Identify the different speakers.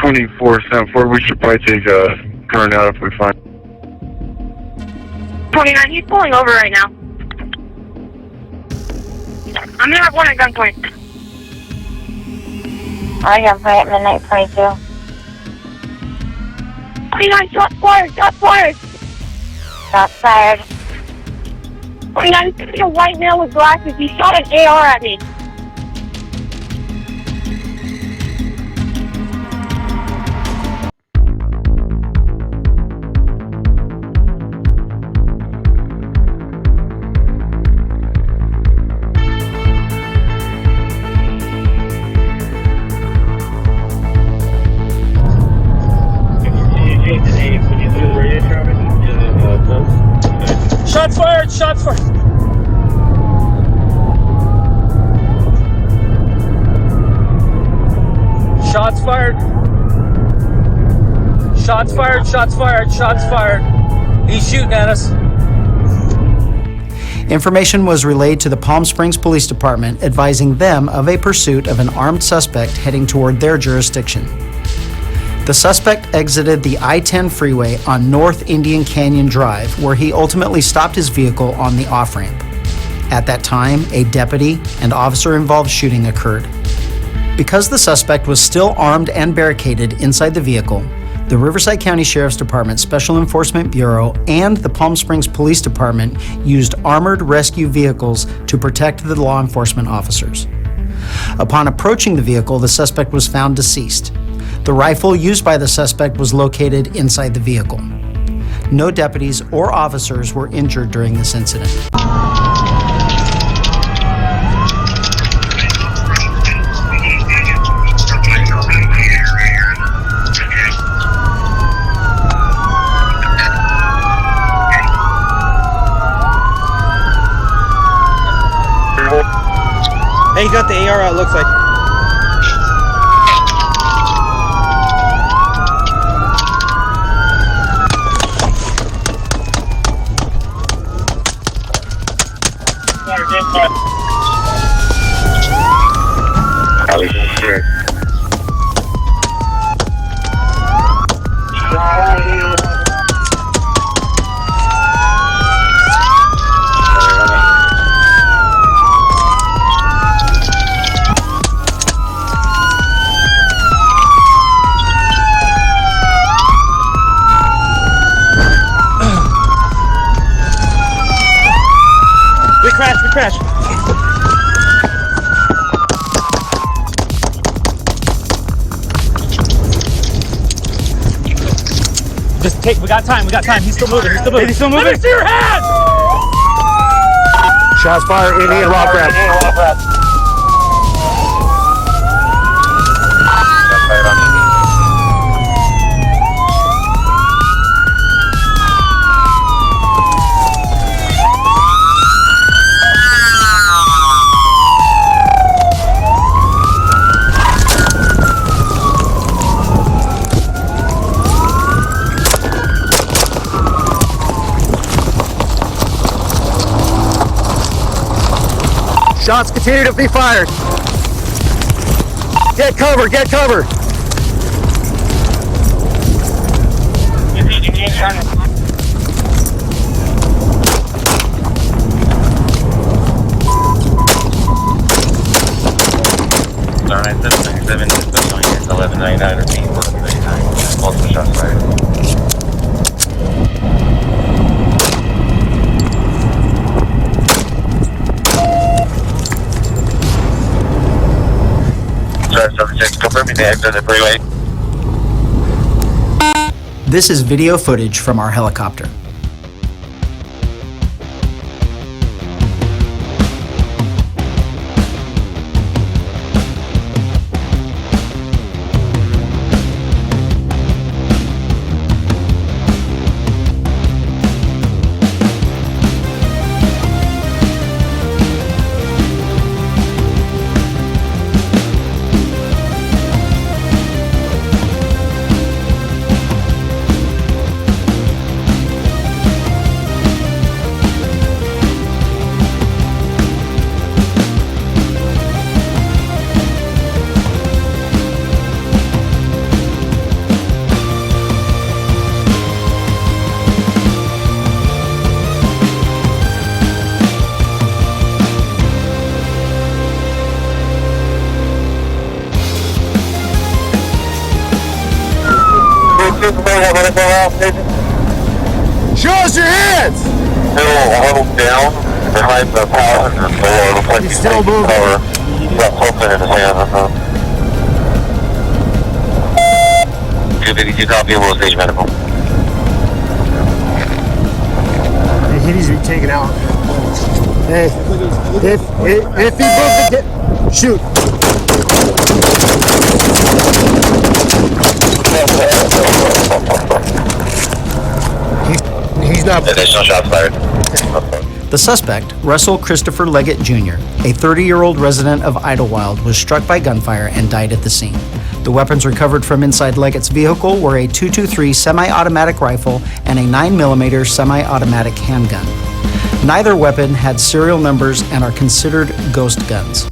Speaker 1: 2474, we should probably take current out if we find.
Speaker 2: 29, he's pulling over right now. I'm gonna have one at gunpoint.
Speaker 3: I gunpoint at midnight 22.
Speaker 2: 29, shots fired, shots fired!
Speaker 3: Shots fired.
Speaker 2: 29, he's a white male with glasses, he shot an AR at me.
Speaker 4: Shots fired! Shots fired! Shots fired! Shots fired! Shots fired! Shots fired! He's shooting at us.
Speaker 5: Information was relayed to the Palm Springs Police Department, advising them of a pursuit of an armed suspect heading toward their jurisdiction. The suspect exited the I-10 freeway on North Indian Canyon Drive, where he ultimately stopped his vehicle on the off-ramp. At that time, a deputy and officer-involved shooting occurred. Because the suspect was still armed and barricaded inside the vehicle, the Riverside County Sheriff's Department Special Enforcement Bureau and the Palm Springs Police Department used armored rescue vehicles to protect the law enforcement officers. Upon approaching the vehicle, the suspect was found deceased. The rifle used by the suspect was located inside the vehicle. No deputies or officers were injured during this incident.
Speaker 4: Hey, you got the AR out, looks like.
Speaker 1: Oh shit.
Speaker 4: We crashed. Just take, we got time. He's still moving. Let me see your hands!
Speaker 1: Shots fired, Indian rock ramp. Shots continue to be fired. Get cover, get cover. Multiple shots fired. Confirming the exit of the freeway.
Speaker 5: This is video footage from our helicopter.
Speaker 1: Show us your hands! Still huddled down behind the pallet and the door. Looks like he's still moving. He's got something in his hand. Good, did you copy Will Stage Medical?
Speaker 6: He needs to be taken out. Hey, if he moves again, shoot. He's not.
Speaker 1: Additional shots fired.
Speaker 5: The suspect, Russell Christopher Leggett Jr., a 30-year-old resident of Idlewild, was struck by gunfire and died at the scene. The weapons recovered from inside Leggett's vehicle were a .223 semi-automatic rifle and a 9mm semi-automatic handgun. Neither weapon had serial numbers and are considered ghost guns.